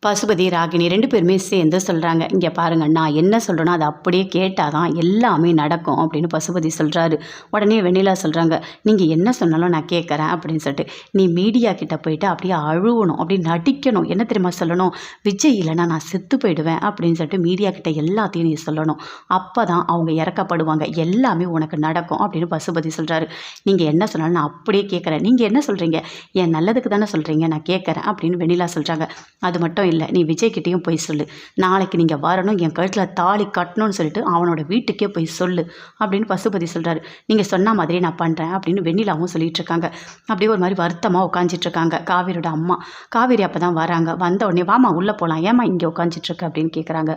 பசுபதி, ராகினி 2 பேருமே சேர்ந்து சொல்கிறாங்க. இங்கே பாருங்க, நான் என்ன சொல்கிறேனோ அதை அப்படியே கேட்டால் தான் எல்லாமே நடக்கும் அப்படின்னு பசுபதி சொல்கிறாரு. உடனே வெண்ணிலா சொல்கிறாங்க, நீங்கள் என்ன சொன்னாலும் நான் கேட்குறேன் அப்படின்னு சொல்லிட்டு. நீ மீடியா கிட்ட போயிட்டு அப்படியே அழுவணும், அப்படி நடிக்கணும். என்ன தெரியுமா சொல்லணும்? விஜய் இல்லைன்னா நான் செத்து போயிடுவேன் அப்படின்னு சொல்லிட்டு மீடியா கிட்ட எல்லாத்தையும் நீ சொல்லணும். அப்போ தான் அவங்க இறக்கப்படுவாங்க, எல்லாமே உனக்கு நடக்கும் அப்படின்னு பசுபதி சொல்கிறாரு. நீங்கள் என்ன சொன்னாலும் நான் அப்படியே கேட்குறேன். நீங்கள் என்ன சொல்கிறீங்க? என் நல்லதுக்கு தானே சொல்கிறீங்க, நான் கேட்குறேன் அப்படின்னு வெண்ணிலா சொல்கிறாங்க. அது மட்டும் இல்லை, நீ விஜய்கிட்டையும் போய் சொல்லு, நாளைக்கு நீங்கள் வரணும், என் கழுத்தில் தாலி கட்டணும்னு சொல்லிட்டு அவனோட வீட்டுக்கே போய் சொல்லு அப்படின்னு பசுபதி சொல்கிறாரு. நீங்கள் சொன்ன மாதிரி நான் பண்ணுறேன் அப்படின்னு வெண்ணிலாவும் சொல்லிட்டு இருக்காங்க. அப்படியே ஒரு மாதிரி வருத்தமாக உட்காந்துட்ருக்காங்க காவேரியோட அம்மா. காவேரி அப்போ தான் வராங்க. வந்த உடனே வாமா உள்ளே போகலாம், ஏமா இங்கே உட்காந்துட்ருக்க அப்படின்னு கேட்குறாங்க.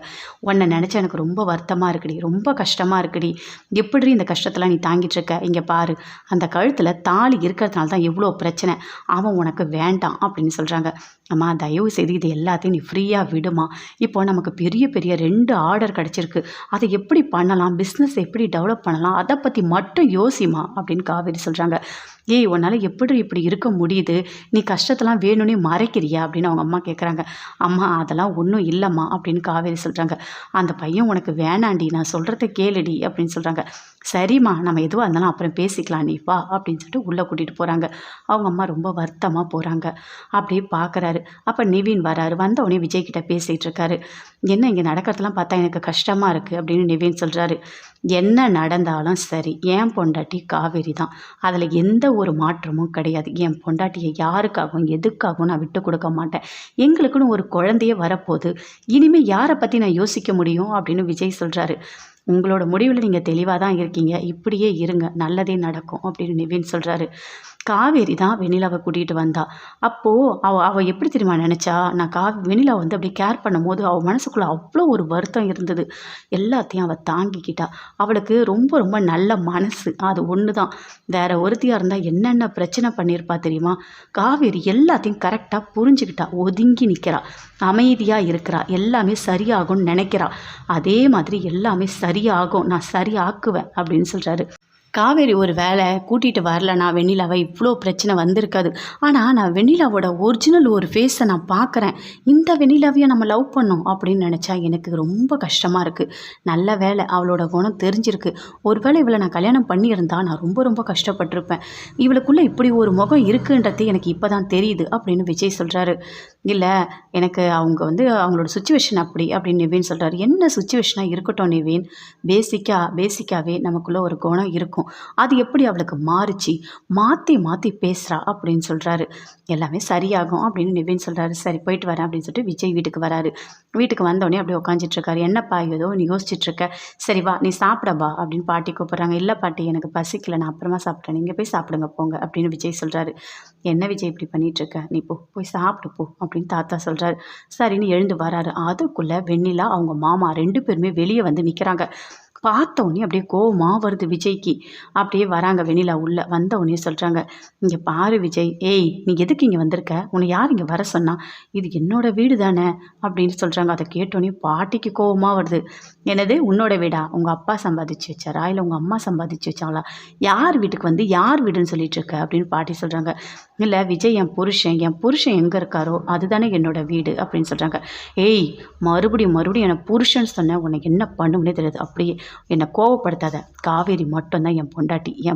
உன்னை நினச்சா எனக்கு ரொம்ப வருத்தமாக இருக்குடி, ரொம்ப கஷ்டமாக இருக்குடி. எப்படி இந்த கஷ்டத்தெல்லாம் நீ தாங்கிட்டு இருக்க? இங்கே பாரு, அந்த கழுத்தில் தாலி இருக்கிறதுனால தான் எவ்வளோ பிரச்சனை, அவன் உனக்கு வேண்டாம் அப்படின்னு சொல்கிறாங்க. அம்மா தயவு செய்து இது எல்லாத்தையும் நீ ஃப்ரீயாக விடுமா. இப்போ நமக்கு பெரிய பெரிய 2 ஆர்டர் கிடச்சிருக்கு, அதை எப்படி பண்ணலாம், பிஸ்னஸ் எப்படி டெவலப் பண்ணலாம், அதை பற்றி மட்டும் யோசிமா அப்படின்னு காவேரி சொல்கிறாங்க. ஏய், உன்னால் எப்படி இப்படி இருக்க முடியுது? நீ கஷ்டத்தெல்லாம் வேணும்னே மறைக்கிறியா அப்படின்னு அவங்க அம்மா கேட்குறாங்க. அம்மா அதெல்லாம் ஒன்றும் இல்லைம்மா அப்படின்னு காவேரி சொல்கிறாங்க. அந்த பையன் உனக்கு வேணாண்டி, நான் சொல்கிறத கேளுடி அப்படின்னு சொல்கிறாங்க. சரிம்மா, நம்ம எதுவாக இருந்தாலும் அப்புறம் பேசிக்கலாம், நீ வா அப்படின்னு சொல்லிட்டு உள்ளே கூட்டிகிட்டு போகிறாங்க. அவங்க அம்மா ரொம்ப வருத்தமாக போகிறாங்க. அப்படியே பார்க்குறாரு. அப்போ நிவின் வராரு. வந்த உடனே விஜய் கிட்ட பேசிகிட்டு இருக்காரு. என்ன இங்கே நடக்கிறதெல்லாம் பார்த்தா எனக்கு கஷ்டமாக இருக்குது அப்படின்னு நிவின் சொல்கிறாரு. என்ன நடந்தாலும் சரி, என் பொண்டாட்டி காவேரி தான், அதில் எந்த ஒரு மாற்றமும் கிடையாது. என் பொண்டாட்டியை யாருக்காகவும் எதுக்காகவும் நான் விட்டு கொடுக்க மாட்டேன். எங்களுக்குன்னு ஒரு குழந்தையே வரப்போகுது, இனிமேல் யாரை பற்றி நான் யோசிக்க முடியும் அப்படின்னு விஜய் சொல்கிறாரு. உங்களோட முடிவில் நீங்கள் தெளிவாக தான் இருக்கீங்க, இப்படியே இருங்க, நல்லதே நடக்கும் அப்படின்னு நிவின் சொல்கிறாரு. காவேரி தான் வெண்ணிலாவை கூட்டிகிட்டு வந்தா. அப்போது அவள் எப்படி தெரியுமா நினச்சா, நான் வெண்ணிலாவை வந்து அப்படி கேர் பண்ணும்போது அவள் மனசுக்குள்ளே அவ்வளோ ஒரு வருத்தம் இருந்தது. எல்லாத்தையும் அவள் தாங்கிக்கிட்டா. அவளுக்கு ரொம்ப ரொம்ப நல்ல மனசு, அது ஒன்று தான். வேற ஒருத்தியாக இருந்தால் என்னென்ன பிரச்சனை பண்ணியிருப்பா தெரியுமா. காவேரி எல்லாத்தையும் கரெக்டாக புரிஞ்சுக்கிட்டா, ஒதுங்கி நிற்கிறா, அமைதியாக இருக்கிறா, எல்லாமே சரியாகும்னு நினைக்கிறா. அதே மாதிரி எல்லாமே சரியாகும், நான் சரியாக்குவேன் அப்படின்னு சொல்கிறாரு. காவேரி ஒரு வேளை கூட்டிகிட்டு வரலனா வெண்ணிலாவை இவ்வளோ பிரச்சனை வந்திருக்காது. ஆனால் நான் வெண்ணிலாவோட ஒரிஜினல் ஒரு ஃபேஸை நான் பார்க்குறேன். இந்த வெண்ணிலாவையும் நம்ம லவ் பண்ணோம் அப்படின்னு நினச்சா எனக்கு ரொம்ப கஷ்டமாக இருக்குது. நல்ல வேளை அவளோட குணம் தெரிஞ்சிருக்கு. ஒரு வேளை இவளை நான் கல்யாணம் பண்ணியிருந்தா நான் ரொம்ப ரொம்ப கஷ்டப்பட்டிருப்பேன். இவளுக்குள்ளே இப்படி ஒரு முகம் இருக்குன்றது எனக்கு இப்போ தான் தெரியுது அப்படின்னு விஜய் சொல்கிறாரு. இல்லை, எனக்கு அவங்க வந்து அவங்களோட சுச்சுவேஷன் அப்படின்னு நிவின் சொல்கிறாரு. என்ன சுச்சுவேஷனாக இருக்கட்டும் நிவின், பேசிக்காகவே நமக்குள்ளே ஒரு குணம் இருக்கும், அது எப்படி அவளுக்கு மாறிச்சு, மாற்றி மாற்றி பேசுகிறா அப்படின்னு சொல்கிறாரு. எல்லாமே சரியாகும் அப்படின்னு நிவின் சொல்கிறாரு. சரி போயிட்டு வரேன் அப்படின்னு சொல்லிட்டு விஜய் வீட்டுக்கு வராரு. வீட்டுக்கு வந்தோடனே அப்படியே உட்காந்துட்ருக்காரு. என்னப்பா ஏதோ நீ யோசிச்சுட்ருக்க, சரி வா நீ சாப்பிடப்பா அப்படின்னு பாட்டி கூப்பிட்றாங்க. இல்லை பாட்டி, எனக்கு பசிக்கல, நான் அப்புறமா சாப்பிட்டேன், நீங்கள் போய் சாப்பிடுங்க போங்க அப்படின்னு விஜய் சொல்கிறாரு. என்ன விஜய் இப்படி பண்ணிகிட்ருக்க, நீ போய் சாப்பிட்டு போ அப்படின்னு தாத்தா சொல்கிறாரு. சரின்னு எழுந்து வராரு. அதுக்குள்ளே வெண்ணிலா அவங்க மாமா 2 பேருமே வெளியே வந்து நிற்கிறாங்க. பார்த்தோன்னே அப்படியே கோவமாக வருது விஜய்க்கு. அப்படியே வராங்க வெண்ணிலா உள்ளே. வந்த உடனே சொல்கிறாங்க, இங்கே பாரு விஜய், ஏய் நீ எதுக்கு இங்கே வந்திருக்க, உன்னை யார் இங்கே வர சொன்னா, இது என்னோட வீடு தானே அப்படின்னு சொல்கிறாங்க. அதை கேட்டோன்னே பாட்டிக்கு கோவமாக வருது. என்னது உன்னோட வீடா, உங்கள் அப்பா சம்பாதிச்சு வச்சாரா இல்லை உங்கள் அம்மா சம்பாதிச்சு வச்சாங்களா, யார் வீட்டுக்கு வந்து யார் வீடுன்னு சொல்லிட்டு இருக்க அப்படின்னு பாட்டி சொல்கிறாங்க. இல்லை விஜய் என் புருஷன் எங்கே இருக்காரோ அதுதானே என்னோட வீடு அப்படின்னு சொல்கிறாங்க. ஏய், மறுபடியும் என்னை புருஷன் சொன்ன உனக்கு என்ன பண்ணும்னே தெரியாது, அப்படியே என்னை கோவப்படுத்தாத. காவேரி மட்டும்தான் என்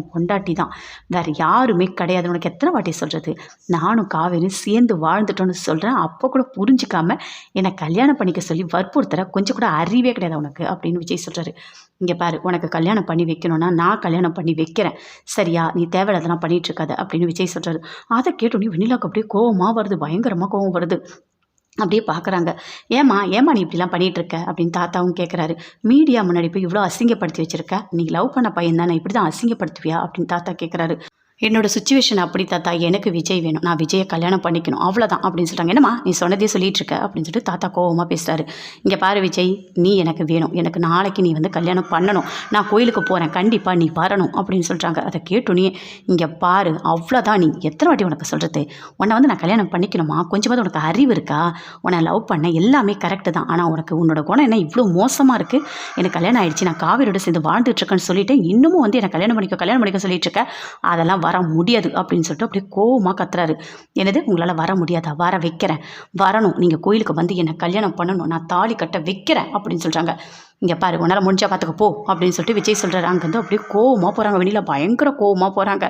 பொண்டாட்டி தான், வேறு யாருமே கிடையாது. உனக்கு எத்தனை வாட்டி சொல்கிறது, நானும் காவேரியும் சேர்ந்து வாழ்ந்துட்டோன்னு சொல்கிறேன். அப்போ கூட புரிஞ்சிக்காம என்னை கல்யாணம் பண்ணிக்க சொல்லி வற்புறுத்துற, கொஞ்சம் கூட அறிவே கிடையாது உனக்கு அப்படின்னு விஜய் சொல்கிறாரு. இங்கே பாரு, உனக்கு கல்யாணம் பண்ணி வைக்கணும்னா நான் கல்யாணம் பண்ணி வைக்கிறேன், சரியா, நீ தேவையில்லாதெல்லாம் பண்ணிகிட்டு இருக்காத அப்படின்னு விஜய் சொல்கிறாரு. அதை கேட்டோன்னே வெண்ணிலாவுக்கு அப்படியே கோவமாக வருது, பயங்கரமாக கோவம் வருது. அப்படியே பார்க்குறாங்க. ஏம்மா நீ இப்படிலாம் பண்ணிகிட்ருக்க அப்படின்னு தாத்தாவும் கேட்குறாரு. மீடியா முன்னாடி போய் இவ்வளோ அசிங்கப்படுத்தி வச்சுருக்க, நீ லவ் பண்ண பையன் தானே, இப்படி தான் அசிங்கப்படுத்துவியா அப்படின்னு தாத்தா கேட்குறாரு. என்னோடய சுச்சுவேஷன் அப்படி தாத்தா, எனக்கு விஜய் வேணும், நான் விஜயை கல்யாணம் பண்ணிக்கணும், அவ்வளோதான் அப்படின்னு சொல்கிறாங்க. என்னம்மா நீ சொன்னதே சொல்லிகிட்டு இருக்க அப்படின்னு சொல்லிட்டு தாத்தா கோவமாக பேசுகிறாரு. இங்கே பாரு விஜய், நீ எனக்கு வேணும், எனக்கு நாளைக்கு நீ வந்து கல்யாணம் பண்ணணும், நான் கோயிலுக்கு போகிறேன், கண்டிப்பாக நீ வரணும் அப்படின்னு சொல்கிறாங்க. அதை கேட்டோன்னே, இங்கே பாரு அவ்வளோதான், நீ எத்தனை வாட்டி உனக்கு சொல்கிறது, உன்னை வந்து நான் கல்யாணம் பண்ணிக்கணுமா, கொஞ்சமாவது உனக்கு அறிவு இருக்கா, உன்னை லவ் பண்ண எல்லாமே கரெக்டு தான், ஆனால் உன்னோட குணம் என்ன இவ்வளோ மோசமாக இருக்குது, எனக்கு கல்யாணம் ஆகிடுச்சு, நான் காவேரியோட சேர்ந்து வாழ்ந்துட்டுருக்கேன்னு சொல்லிவிட்டு இன்னமும் வந்து எனக்கு கல்யாணம் பண்ணிக்க சொல்லிட்டு இருக்க, அதெல்லாம் வர முடியாது அப்படின்னு சொல்லிட்டு அப்படியே கோவமாக கத்துறாரு. என்னது உங்களால் வர முடியாதா? வர வைக்கிறேன், வரணும், நீங்கள் கோயிலுக்கு வந்து என்னை கல்யாணம் பண்ணணும், நான் தாலி கட்ட வைக்கிறேன் அப்படின்னு சொல்கிறாங்க. இங்கே பாரு உன்னால் முடிஞ்சா பார்த்துக்க போ அப்படின்னு சொல்லிட்டு விஜய் சொல்கிறாரு. அங்கேருந்து அப்படியே கோவமாக போகிறாங்க. வெண்ணிலா பயங்கர கோவமாக போகிறாங்க.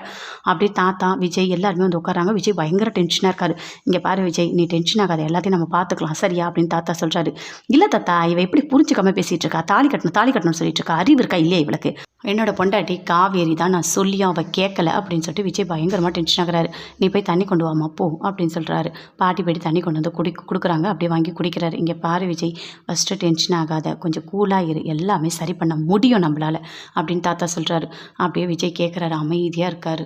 அப்படியே தாத்தா விஜய் எல்லாருமே வந்து உட்காராங்க. விஜய் பயங்கர டென்ஷனாக இருக்காரு. இங்கே பாரு விஜய், நீ டென்ஷன் ஆகாத, எல்லாத்தையும் நம்ம பார்த்துக்கலாம் சரியா அப்படின்னு தாத்தா சொல்கிறாரு. இல்லை தாத்தா, இவ எப்படி புரிஞ்சுக்காம பேசிகிட்டு இருக்கா? தாலி கட்டணும்னு சொல்லிட்டு இருக்கா. அறிவு இருக்கா இல்லையா இவளுக்கு? என்னோட பொண்டாட்டி காவேரி தான், நான் சொல்லியும் அவள் கேட்கல அப்படின்னு சொல்லிட்டு விஜய் பயங்கரமாக டென்ஷன் ஆகுறாரு. நீ போய் தண்ணி கொண்டு வாமா போ அப்படின்னு சொல்கிறாரு. பாட்டி போய்ட்டு தண்ணி கொண்டு வந்து கொடுக்குறாங்க. அப்படியே வாங்கி குடிக்கிறாரு. இங்கே பாரு விஜய், ஃபஸ்ட்டு டென்ஷன் ஆகாத, கொஞ்சம் கூலாக இரு, எல்லாமே சரி பண்ண முடியும் நம்மளால் அப்படின்னு தாத்தா சொல்கிறாரு. அப்படியே விஜய் கேட்குறாரு, அமைதியாக இருக்காரு.